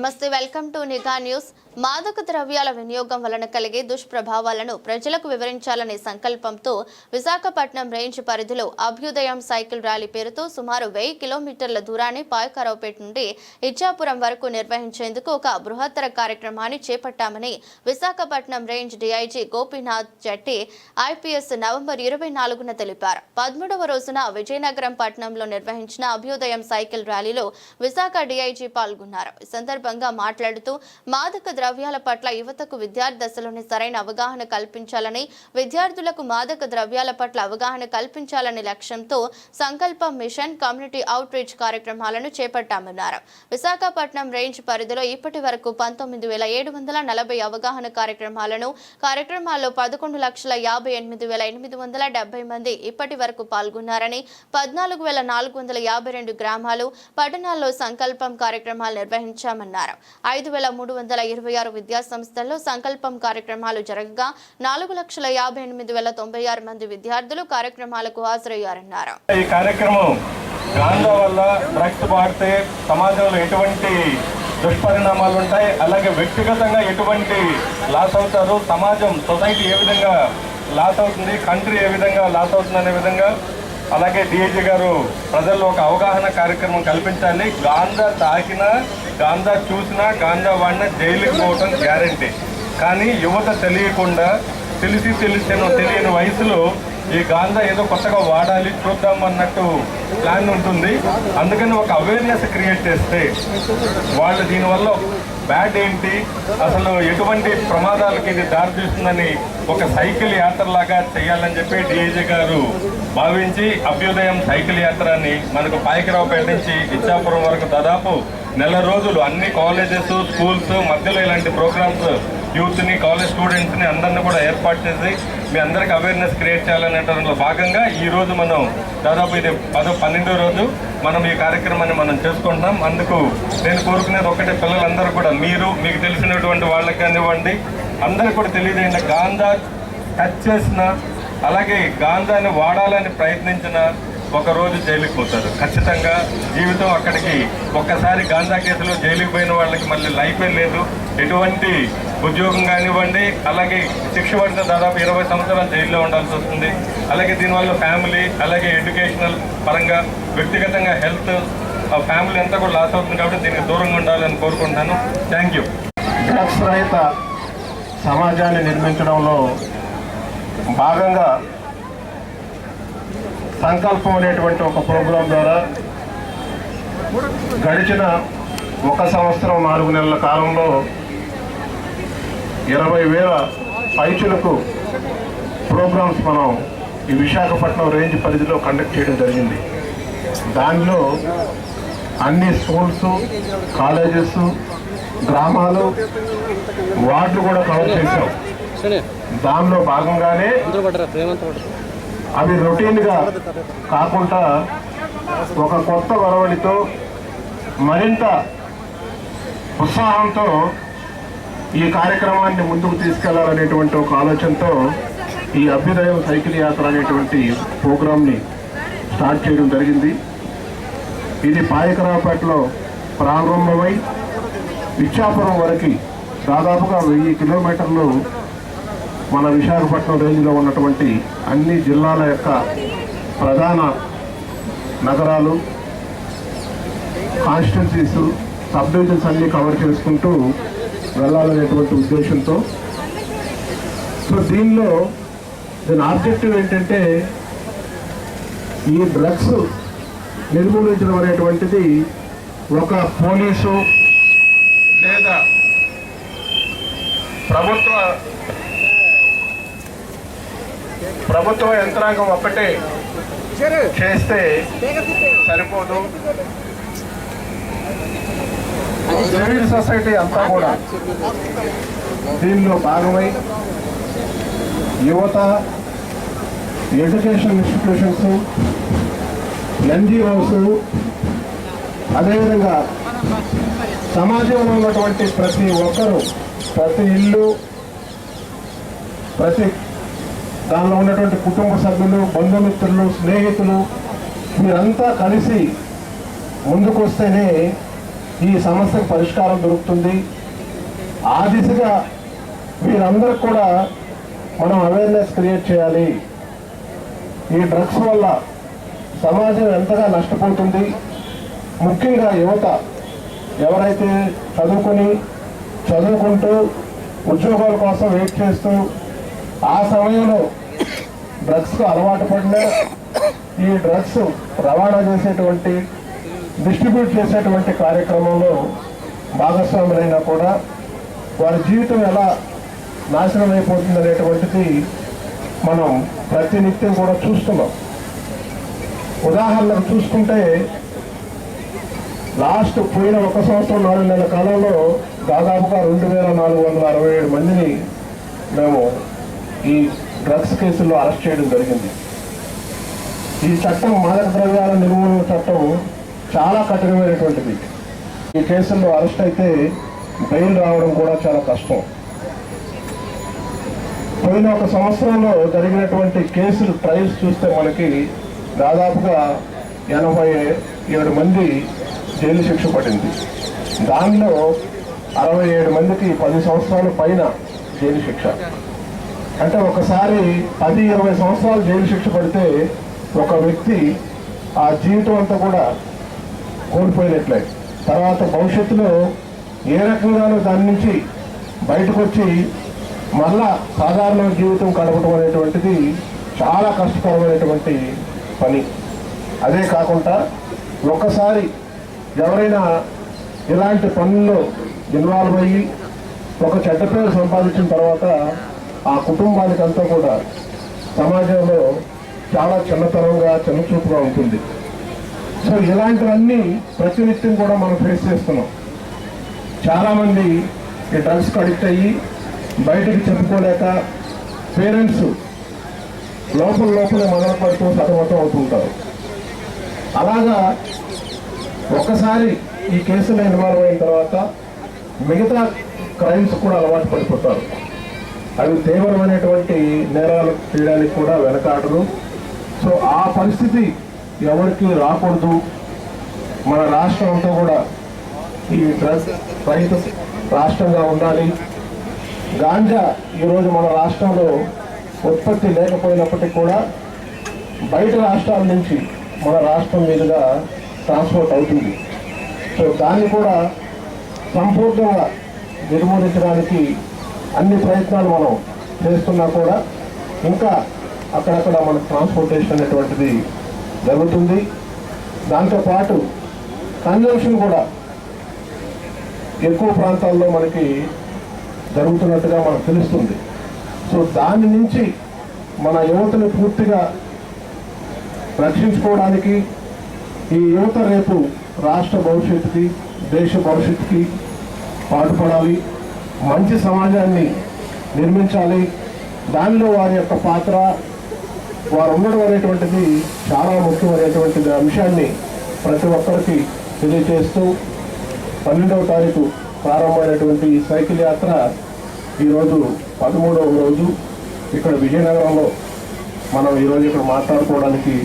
నమస్తే, welcome to నిఘా news. మాదక ద్రవ్యాల వినియోగం వలన కలిగే దుష్ప్రభావాలను ప్రజలకు వివరించాలనే సంకల్పంతో విశాఖపట్నం రేంజ్ పరిధిలో అభ్యుదయం సైకిల్ ర్యాలీ పేరుతో సుమారు 1000 కిలోమీటర్ల దూరాన్ని పాయకరావుపేట నుండి ఇచ్చాపురం వరకు నిర్వహించేందుకు ఒక బృహత్తర కార్యక్రమాన్ని చేపట్టామని Visakhapatnam range DIG Gopinath Jatti IPS November 24న తెలిపారు. 13వ రోజున విజయనగరం పట్టణంలో నిర్వహించిన అభ్యుదయం సైకిల్ ర్యాలీలో విశాఖ డీఐజీ పాల్గొన్నారు. ఈ సందర్భంగా మాట్లాడుతూ మాదక ద్రవ్యాల పట్ల యువతకు విద్యార్థి దశలోనే సరైన అవగాహన కల్పించాలని, విద్యార్థులకు మాదక ద్రవ్యాల పట్ల అవగాహన కల్పించాలనే లక్ష్యంతో సంకల్పం మిషన్ కమ్యూనిటీ అవుట్ రీచ్ కార్యక్రమాలను చేపట్టామన్నారు. విశాఖపట్నం రేంజ్ పరిధిలో ఇప్పటి వరకు 19,740 అవగాహన కార్యక్రమాల్లో 11,58,870 మంది ఇప్పటి వరకు పాల్గొన్నారని, 14,452 గ్రామాలు, పట్టణాల్లో సంకల్పం కార్యక్రమాలు నిర్వహించామన్నారు. 5,326 విద్యా సంస్థల్లో సంకల్పం కార్యక్రమాలు జరగగా 4,58,096 మంది విద్యార్థులు కార్యక్రమాలకు హాజరయ్యారన్నారు. ఈ కార్యక్రమం గాంజా వల్ల డ్రగ్స్ వాడితే సమాజంలో ఎటువంటి దుష్పరిణామాలు ఉంటాయి, అలాగే వ్యక్తిగతంగా ఎటువంటి లాస్ అవుతారు, సమాజం సొసైటీ ఏ విధంగా లాస్ అవుతుంది, కంట్రీ ఏ విధంగా లాస్ అవుతుంది అనే విధంగా అలాగే డిఐజీ గారు ప్రజల్లో ఒక అవగాహన కార్యక్రమం కల్పించాలి. గాంజా తాకినా, గాంజా చూసినా, గాంజా వాడినా జైలుకి పోవటం గ్యారంటీ. కానీ యువత తెలియకుండా తెలియని వయసులో ఈ గాంజా ఏదో కొత్తగా వాడాలి, చూద్దాం అన్నట్టు ప్లాన్ ఉంటుంది. అందుకని ఒక అవేర్నెస్ క్రియేట్ చేస్తే వాళ్ళు దీనివల్ల బ్యాడ్ ఏంటి, అసలు ఎటువంటి ప్రమాదాలకి ఇది దారితీస్తుందని ఒక సైకిల్ యాత్రలాగా చేయాలని చెప్పి డిఐజీ గారు భావించి అభ్యుదయం సైకిల్ యాత్రని మనకు పాయకరావుపేట నుంచి ఇచ్చాపురం వరకు దాదాపు నెల రోజులు అన్ని కాలేజెస్, స్కూల్స్ మధ్యలో ఇలాంటి ప్రోగ్రామ్స్ యూత్ని, కాలేజ్ స్టూడెంట్స్ని అందరినీ కూడా ఏర్పాటు చేసి మీ అందరికి అవేర్నెస్ క్రియేట్ చేయాలనే దానిలో భాగంగా ఈరోజు మనం దాదాపు ఇది 12వ రోజు మనం ఈ కార్యక్రమాన్ని మనం చేసుకుంటున్నాం. అందుకు నేను కోరుకునేది ఒకటే, పిల్లలందరూ కూడా మీకు తెలిసినటువంటి వాళ్ళకి కానివ్వండి, అందరికీ కూడా తెలియజేయండి. గాంజా టచ్ చేసిన, అలాగే గాంజాని వాడాలని ప్రయత్నించిన ఒకరోజు జైలుకి పోతారు ఖచ్చితంగా. జీవితం అక్కడికి ఒక్కసారి గాంజా కేసులో జైలుకి పోయిన వాళ్ళకి మళ్ళీ లైఫే లేదు, ఎటువంటి ఉద్యోగం కానివ్వండి, అలాగే శిక్ష పడితే దాదాపు 20 సంవత్సరాలు జైల్లో ఉండాల్సి వస్తుంది. అలాగే దీనివల్ల ఫ్యామిలీ, అలాగే ఎడ్యుకేషనల్ పరంగా, వ్యక్తిగతంగా హెల్త్, ఫ్యామిలీ అంతా కూడా లాస్ అవుతుంది. కాబట్టి దీనికి దూరంగా ఉండాలని కోరుకుంటున్నాను. Thank you. డ్రగ్స్ రహిత సమాజాన్ని నిర్మించడంలో భాగంగా సంకల్పం అనేటువంటి ఒక ప్రోగ్రాం ద్వారా గడిచిన 1 సంవత్సరం 4 నెలల కాలంలో 20,000 పైచులకు ప్రోగ్రామ్స్ మనం ఈ విశాఖపట్నం రేంజ్ పరిధిలో కండక్ట్ చేయడం జరిగింది. దానిలో అన్ని స్కూల్స్, కాలేజెస్, గ్రామాలు, వార్డులు కూడా కవర్ చేశాం. దానిలో భాగంగానే అవి రొటీన్గా కాకుండా ఒక కొత్త వరవడితో, మరింత ఉత్సాహంతో ఈ కార్యక్రమాన్ని ముందుకు తీసుకెళ్లాలనేటువంటి ఒక ఆలోచనతో ఈ అభ్యుదయం సైకిల్ యాత్ర అనేటువంటి ప్రోగ్రాంని స్టార్ట్ చేయడం జరిగింది. ఇది పాయకరావుపేటలో ప్రారంభమై ఇచ్చాపురం వరకు దాదాపుగా 1000 కిలోమీటర్లు మన విశాఖపట్నం రేంజ్లో ఉన్నటువంటి అన్ని జిల్లాల యొక్క ప్రధాన నగరాలు, కాన్స్టిట్యున్సీస్, సబ్ డివిజన్స్ అన్నీ కవర్ చేసుకుంటూ వెళ్ళాలనేటువంటి ఉద్దేశంతో. సో దీని ఆబ్జెక్టివ్ ఏంటంటే ఈ డ్రగ్స్ నిర్మూలించడం అనేటువంటిది ఒక పోలీసు లేదా ప్రభుత్వ యంత్రాంగం ఒక్కటే చేస్తే సరిపోదు. సివిల్ సొసైటీ అంతా కూడా దీనిలో భాగమై యువత, ఎడ్యుకేషన్ ఇన్స్టిట్యూషన్స్, ఎన్జిఓస్, అదేవిధంగా సమాజంలో ఉన్నటువంటి ప్రతి ఒక్కరూ, ప్రతి ఇల్లు, ప్రతి దానిలో ఉన్నటువంటి కుటుంబ సభ్యులు, బంధుమిత్రులు, స్నేహితులు, మీరంతా కలిసి ముందుకు వస్తేనే ఈ సమస్యకు పరిష్కారం దొరుకుతుంది. ఆ దిశగా వీరందరూ కూడా మనం అవేర్నెస్ క్రియేట్ చేయాలి. ఈ డ్రగ్స్ వల్ల సమాజం ఎంతగా నష్టపోతుంది, ముఖ్యంగా యువత ఎవరైతే చదువుకుంటూ ఉద్యోగాల కోసం వెయిట్ చేస్తూ ఆ సమయంలో డ్రగ్స్కు అలవాటు పడిన ఈ డ్రగ్స్ రవాణా చేసేటువంటి డిస్ట్రిబ్యూట్ చేసేటువంటి కార్యక్రమంలో భాగస్వాములైనా కూడా వారి జీవితం ఎలా నాశనం అయిపోతుంది అనేటువంటిది మనం ప్రతినిత్యం కూడా చూస్తున్నాం. ఉదాహరణకు చూసుకుంటే లాస్ట్ పోయిన 1 సంవత్సరం 4 నెలల కాలంలో దాదాపుగా 2467 మందిని మేము ఈ డ్రగ్స్ కేసుల్లో అరెస్ట్ చేయడం జరిగింది. ఈ చట్టం మాదక ద్రవ్యాల నిర్మూలన చట్టం చాలా కఠినమైనటువంటిది. ఈ కేసుల్లో అరెస్ట్ అయితే బెయిల్ రావడం కూడా చాలా కష్టం. పోయిన 1 సంవత్సరంలో జరిగినటువంటి కేసులు ట్రయల్స్ చూస్తే మనకి దాదాపుగా 87 మంది జైలు శిక్ష పడింది. దానిలో 67 మందికి 10 సంవత్సరాల పైన జైలు శిక్ష. అంటే ఒకసారి 10-20 సంవత్సరాలు జైలు శిక్ష పడితే ఒక వ్యక్తి ఆ జీవితం అంతా కూడా కోల్పోయినట్లే. తర్వాత భవిష్యత్తులో ఏ రకంగానూ దాని నుంచి బయటకు వచ్చి మళ్ళా సాధారణ జీవితం గడపడం అనేటువంటిది చాలా కష్టకరమైనటువంటి పని. అదే కాకుండా ఒకసారి ఎవరైనా ఇలాంటి పనుల్లో ఇన్వాల్వ్ అయ్యి ఒక చెడ్డ పేరు సంపాదించిన తర్వాత ఆ కుటుంబానికి అంతా కూడా సమాజంలో చాలా చిన్నతనంగా చిన్నచూపుగా ఉంటుంది. సో ఇలాంటివన్నీ ప్రతినిత్యం కూడా మనం ఫేస్ చేస్తున్నాం. చాలామంది ఈ డ్రగ్స్కి అడిక్ట్ అయ్యి బయటికి చెప్పుకోలేక పేరెంట్స్ లోపలే మొదలు పడుతూ సతమతం అవుతుంటారు. అలాగా ఒక్కసారి ఈ కేసులో ఇన్వాల్వ్ అయిన తర్వాత మిగతా క్రైమ్స్ కూడా అలవాటు పడిపోతారు. అవి తీవ్రమైనటువంటి నేరాలు చేయడానికి కూడా వెనకాడరు. సో ఆ పరిస్థితి ఎవరికి రాకూడదు. మన రాష్ట్రం అంతా కూడా ఈ డ్రగ్స్ రహిత రాష్ట్రంగా ఉండాలి. గాంజా ఈరోజు మన రాష్ట్రంలో ఉత్పత్తి లేకపోయినప్పటికీ కూడా బయట రాష్ట్రాల నుంచి మన రాష్ట్రం మీదుగా ట్రాన్స్పోర్ట్ అవుతుంది. సో దాన్ని కూడా సంపూర్ణంగా నిర్మూలించడానికి అన్ని ప్రయత్నాలు మనం చేస్తున్నా కూడా ఇంకా అక్కడక్కడ మన ట్రాన్స్పోర్టేషన్ అనేటువంటిది జరుగుతుంది. దాంతోపాటు కన్జంప్షన్ కూడా ఎక్కువ ప్రాంతాల్లో మనకి జరుగుతున్నట్టుగా మనకు తెలుస్తుంది. సో దాని నుంచి మన యువతను పూర్తిగా రక్షించుకోవడానికి ఈ యువత రేపు రాష్ట్ర భవిష్యత్తుకి దేశ భవిష్యత్తుకి పాటుపడాలి. మంచి సమాజాన్ని నిర్మించాలి. దానిలో వారి యొక్క పాత్ర వారు ఉండడం అనేటువంటిది చాలా ముఖ్యమైనటువంటి అంశాన్ని ప్రతి ఒక్కరికి తెలియజేస్తూ 12వ తారీఖు ప్రారంభమైనటువంటి ఈ సైకిల్ యాత్ర ఈరోజు 13వ రోజు ఇక్కడ విజయనగరంలో మనం ఈరోజు ఇక్కడ మాట్లాడుకోవడానికి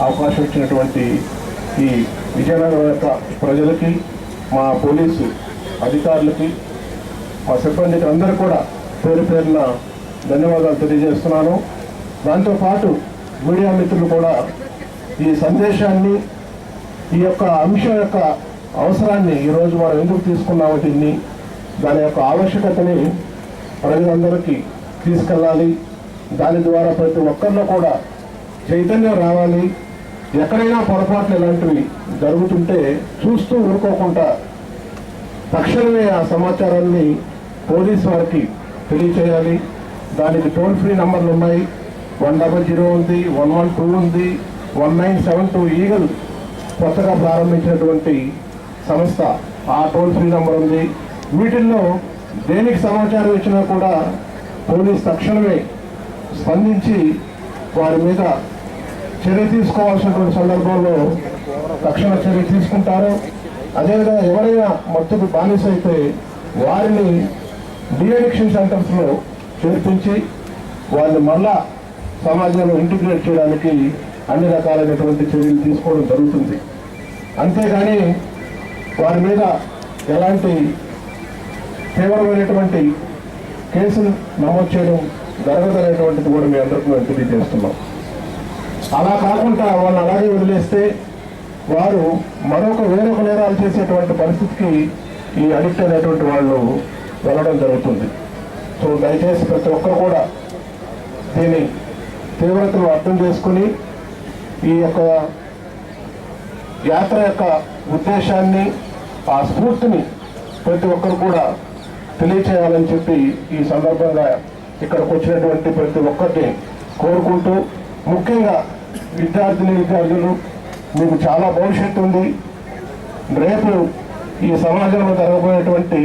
అవకాశం ఇచ్చినటువంటి ఈ విజయనగరం యొక్క ప్రజలకి, మా పోలీసు అధికారులకి, మా సిబ్బందికి అందరూ కూడా పేరు పేరున ధన్యవాదాలు తెలియజేస్తున్నాను. దాంతోపాటు మీడియా మిత్రులు కూడా ఈ సందేశాన్ని, ఈ యొక్క అంశం యొక్క అవసరాన్ని ఈరోజు మనం ఎందుకు తీసుకున్నామో దీన్ని, దాని యొక్క ఆవశ్యకతని ప్రజలందరికీ తీసుకెళ్ళాలి. దాని ద్వారా ప్రతి ఒక్కరిలో కూడా చైతన్యం రావాలి. ఎక్కడైనా పొరపాట్లు ఇలాంటివి జరుగుతుంటే చూస్తూ ఊరుకోకుండా తక్షణమే ఆ సమాచారాన్ని పోలీసు వారికి తెలియచేయాలి. దానికి టోల్ ఫ్రీ నంబర్లు ఉన్నాయి. 100 ఉంది, 112 ఉంది, 1972 ఈగల్ కొత్తగా ప్రారంభించినటువంటి సంస్థ ఆ టోల్ ఫ్రీ నంబర్ ఉంది. వీటిల్లో దేనికి సమాచారం ఇచ్చినా కూడా పోలీసు తక్షణమే స్పందించి వారి మీద చర్య తీసుకోవాల్సినటువంటి సందర్భంలో తక్షణ చర్య తీసుకుంటారు. అదేవిధంగా ఎవరైనా మత్తుకు బానిస అయితే వారిని డీఅడిక్షన్ సెంటర్స్లో చేర్పించి వారిని మళ్ళా సమాజంలో ఇంటిగ్రేట్ చేయడానికి అన్ని రకాలైనటువంటి చర్యలు తీసుకోవడం జరుగుతుంది. అంతేగాని వారి మీద ఎలాంటి తీవ్రమైనటువంటి కేసులు నమోదు చేయడం జరగదనేటువంటిది కూడా మీ అందరికీ మేము తెలియజేస్తున్నాం. అలా కాకుండా వాళ్ళు అలాగే వదిలేస్తే వారు వేరొక నేరాలు చేసేటువంటి పరిస్థితికి ఈ అడిక్ట్ అయినటువంటి వాళ్ళు వెళ్ళడం జరుగుతుంది. సో దయచేసి ప్రతి ఒక్కరు కూడా దీని తీవ్రతను అర్థం చేసుకుని ఈ యొక్క యాత్ర యొక్క ఉద్దేశాన్ని, ఆ స్ఫూర్తిని ప్రతి ఒక్కరు కూడా తెలియచేయాలని చెప్పి ఈ సందర్భంగా ఇక్కడికి వచ్చినటువంటి ప్రతి ఒక్కరిని కోరుకుంటూ, ముఖ్యంగా విద్యార్థులు మీకు చాలా భవిష్యత్తు ఉంది. రేపు ఈ సమాజంలో జరగబోయేటువంటి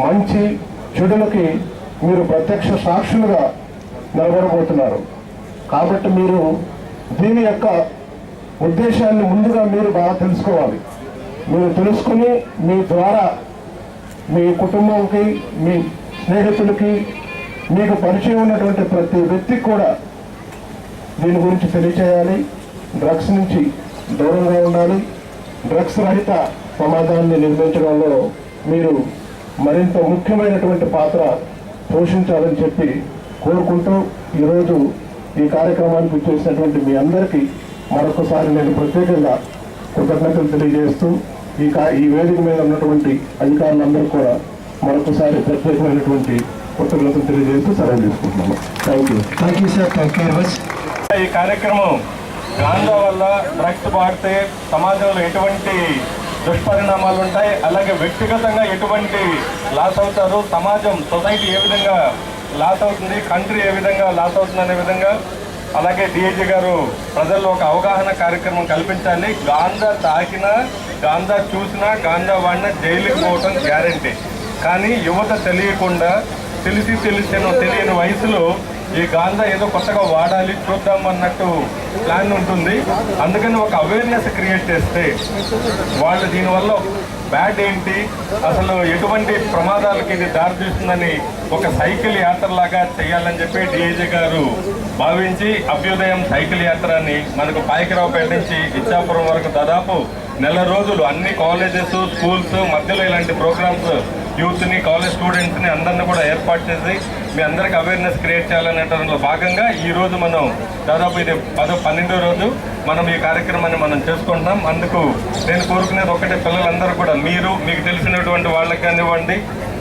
మంచి చెడులకి మీరు ప్రత్యక్ష సాక్షులుగా నిలబడబోతున్నారు. కాబట్టి మీరు దీని యొక్క ఉద్దేశాన్ని ముందుగా మీరు బాగా తెలుసుకోవాలి. మీరు తెలుసుకుని మీ ద్వారా మీ కుటుంబంకి, మీ స్నేహితులకి, మీకు పరిచయం ఉన్నటువంటి ప్రతి వ్యక్తికి కూడా దీని గురించి తెలియచేయాలి. డ్రగ్స్ నుంచి దూరంగా ఉండాలి. డ్రగ్స్ రహిత సమాజాన్ని నిర్మించడంలో మీరు మరింత ముఖ్యమైనటువంటి పాత్ర పోషించాలని చెప్పి కోరుకుంటూ, ఈరోజు ఈ కార్యక్రమానికి చేసినటువంటి మీ అందరికీ మరొకసారి నేను ప్రత్యేకంగా కృతజ్ఞతలు తెలియజేస్తూ, ఈ వేదిక మీద ఉన్నటువంటి అధికారులందరూ కూడా మరొకసారి ప్రత్యేకమైనటువంటి కృతజ్ఞతలు తెలియజేస్తూ సెలవు తీసుకుంటున్నాను. Thank you sir. Thank you very much. ఈ కార్యక్రమం గాంజా వల్ల డ్రగ్స్ వాడితే సమాజంలో ఎటువంటి దుష్పరిణామాలు ఉంటాయి, అలాగే వ్యక్తిగతంగా ఎటువంటి లాస్ అవుతారు, సమాజం సొసైటీ ఏ విధంగా లాస్ అవుతుంది, కంట్రీ ఏ విధంగా లాస్ అవుతుంది అనే విధంగా, అలాగే డిఐజీ గారు ప్రజల్లో ఒక అవగాహన కార్యక్రమం కల్పించాలి. గాంజా తాకినా, గాంజా చూసినా, గాంజా వాడినా జైలుకి పోవటం గ్యారంటీ. కానీ యువత తెలియకుండా, తెలియని వయసులో ఈ గాంజా ఏదో కొత్తగా వాడాలి, చూద్దాం అన్నట్టు ప్లాన్ ఉంటుంది. అందుకని ఒక అవేర్నెస్ క్రియేట్ చేస్తే వాళ్ళు దీనివల్ల బ్యాడ్ ఏంటి, అసలు ఎటువంటి ప్రమాదాలకి ఇది దారితీస్తుందని ఒక సైకిల్ యాత్రలాగా చేయాలని చెప్పి డిఐజీ గారు భావించి అభ్యుదయం సైకిల్ యాత్రని మనకు పాయకరావుపేట నుంచి ఇచ్చాపురం వరకు దాదాపు నెల రోజులు అన్ని కాలేజెస్, స్కూల్స్ మధ్యలో ఇలాంటి ప్రోగ్రామ్స్ యూత్ని, కాలేజ్ స్టూడెంట్స్ని అందరినీ కూడా ఏర్పాటు చేసి మీ అందరికి అవేర్నెస్ క్రియేట్ చేయాలనే దాంట్లో భాగంగా ఈరోజు మనం దాదాపు ఇది 12వ రోజు మనం ఈ కార్యక్రమాన్ని మనం చేసుకుంటాం. అందుకు నేను కోరుకునేది ఒకటే, పిల్లలందరూ కూడా మీకు తెలిసినటువంటి వాళ్ళకి కానివ్వండి,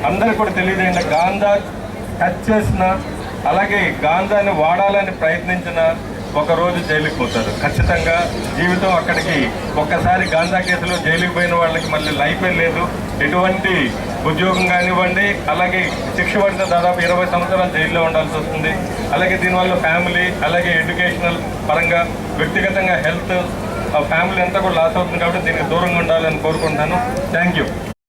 అందరికీ కూడా తెలియజేయండి. గాంజా టచ్ చేసిన, అలాగే గాంజాని వాడాలని ప్రయత్నించిన ఒకరోజు జైలుకి పోతారు ఖచ్చితంగా. జీవితం అక్కడికి ఒక్కసారి గాంజా కేసులో జైలుకి పోయిన వాళ్ళకి మళ్ళీ లైఫే లేదు. ఎటువంటి ఉద్యోగం కానివ్వండి, అలాగే శిక్ష పడితే దాదాపు 20 సంవత్సరాలు జైల్లో ఉండాల్సి వస్తుంది. అలాగే దీనివల్ల ఫ్యామిలీ, అలాగే ఎడ్యుకేషనల్ పరంగా, వ్యక్తిగతంగా హెల్త్, ఫ్యామిలీ అంతా కూడా లాస్ అవుతుంది. కాబట్టి దీనికి దూరంగా ఉండాలని కోరుకుంటున్నాను. Thank you.